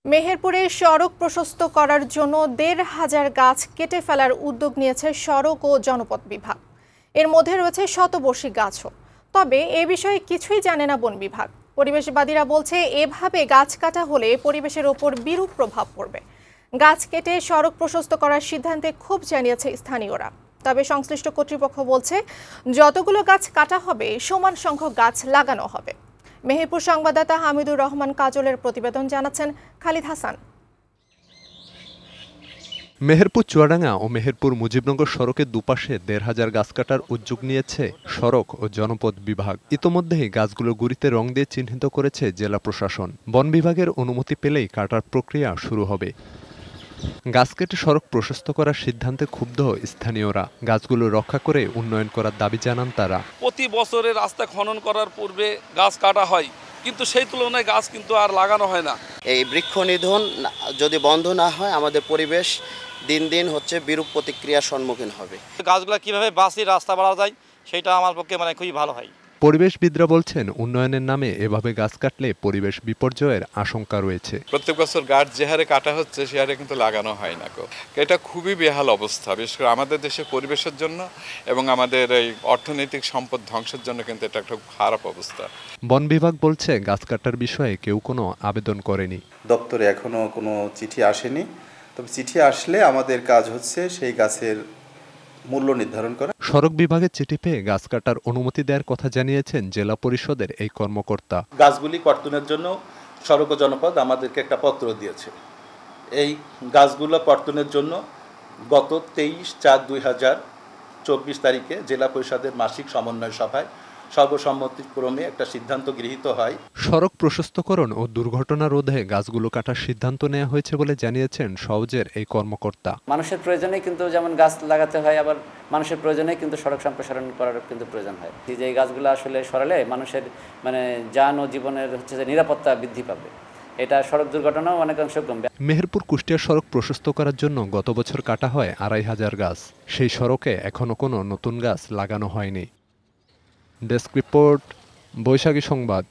মেহেরপুরে সড়ক প্রশস্ত করার জন্য ১৫০০ গাছ কেটে ফেলার উদ্যোগ নিয়েছে সড়ক ও জনপথ বিভাগ। এর মধ্যে রয়েছে শতবর্ষী গাছও। তবে এ বিষয়ে কিছুই জানে না বন বিভাগ। পরিবেশবাদীরা বলছে এভাবে গাছ কাটা হলে পরিবেশের ওপর বিরূপ প্রভাব পড়বে। গাছ কেটে সড়ক প্রশস্ত করার সিদ্ধান্তে ক্ষোভ জানিয়েছে স্থানীয়রা। তবে সংশ্লিষ্ট কর্তৃপক্ষ বলছে যতগুলো গাছ কাটা হবে সমান সংখ্যক গাছ লাগানো হবে। মেহেরপুর সংবাদদাতা হামিদুর রহমান কাজলের প্রতিবেদন, জানাচ্ছেন খালিদ হাসান। মেহেরপুর চুয়াডাঙ্গা ও মেহেরপুর মুজিবনগর সড়কের দুপাশে ১৫০০ গাছ কাটার উদ্যোগ নিয়েছে সড়ক ও জনপথ বিভাগ। ইতোমধ্যেই গাছগুলো গুড়িতে রং দিয়ে চিহ্নিত করেছে জেলা প্রশাসন। বন বিভাগের অনুমতি পেলেই কাটার প্রক্রিয়া শুরু হবে। গাছ কেটে সড়ক প্রশস্ত করার সিদ্ধান্তে ক্ষুব্ধ স্থানীয়রা। গাছগুলো রক্ষা করে উন্নয়ন করার দাবি জানান তারা। প্রতি বছরে রাস্তা খনন করার পূর্বে গাছ কাটা হয়, কিন্তু সেই তুলনায় গাছ কিন্তু আর লাগানো হয় না। এই বৃক্ষ নিধন যদি বন্ধ না হয় আমাদের পরিবেশ দিন দিন বিরূপ প্রতিক্রিয়ার সম্মুখীন হবে। গাছগুলো কিভাবে বাঁচিয়ে রাস্তা বাড়া যায় সেটা আমার পক্ষে খুবই ভালো হয়। পরিবেশবিদরা বলছেন উন্নয়নের নামে এভাবে গাছ কাটলে পরিবেশ বিপর্যয়ের আশঙ্কা রয়েছে। প্রত্যেক বছর গাছ যে হারে কাটা হচ্ছে সে হারে কিন্তু লাগানো হয় না। এটা খুবই বেহাল অবস্থা, বিশেষ করে আমাদের দেশের পরিবেশের জন্য এবং আমাদের এই অর্থনৈতিক সম্পদ ধ্বংসের জন্য কিন্তু এটা একটা খারাপ অবস্থা। বন বিভাগ বলছে গাছ কাটার বিষয়ে কেউ কোনো আবেদন করেনি। দপ্তরে এখনো কোনো চিঠি আসেনি, তবে চিঠি আসলে আমাদের কাজ হচ্ছে সেই গাছের মূল্য নির্ধারণ করা। সড়ক বিভাগের চিঠি পেয়ে গাছ কাটার অনুমতি দেওয়ার কথা জানিয়েছেন জেলা পরিষদের এই কর্মকর্তা। গাছগুলি কর্তনের জন্য সড়ক ও জনপদ আমাদেরকে একটা পত্র দিয়েছে। এই গাছগুলো কর্তনের জন্য গত 23/4/2024 তারিখে জেলা পরিষদের মাসিক সমন্বয় সভায় সর্বসম্মতিক্রমে একটা সিদ্ধান্ত গৃহীত হয়। সড়ক প্রশস্তকরণ ও দুর্ঘটনা রোধে গাছগুলো কাটার সিদ্ধান্ত নেওয়া হয়েছে বলে জানিয়েছেন সওজের এই কর্মকর্তা। মানুষের প্রয়োজনে কিন্তু যেমন গাছ লাগাতে হয়, আবার মানুষের প্রয়োজনে কিন্তু সড়ক সম্প্রসারণ করার কিন্তু প্রয়োজন হয়। যে এই গাছগুলো আসলে সরালে মানুষের যান ও জীবনের যে নিরাপত্তা বৃদ্ধি পাবে, এটা সড়ক দুর্ঘটনাও অনেকাংশ কমবে। মেহেরপুর কুষ্টিয়া সড়ক প্রশস্ত করার জন্য গত বছর কাটা হয় ২৫০০ গাছ। সেই সড়কে এখনো কোনো নতুন গাছ লাগানো হয়নি। ডেস্ক রিপোর্ট, বৈশাখী সংবাদ।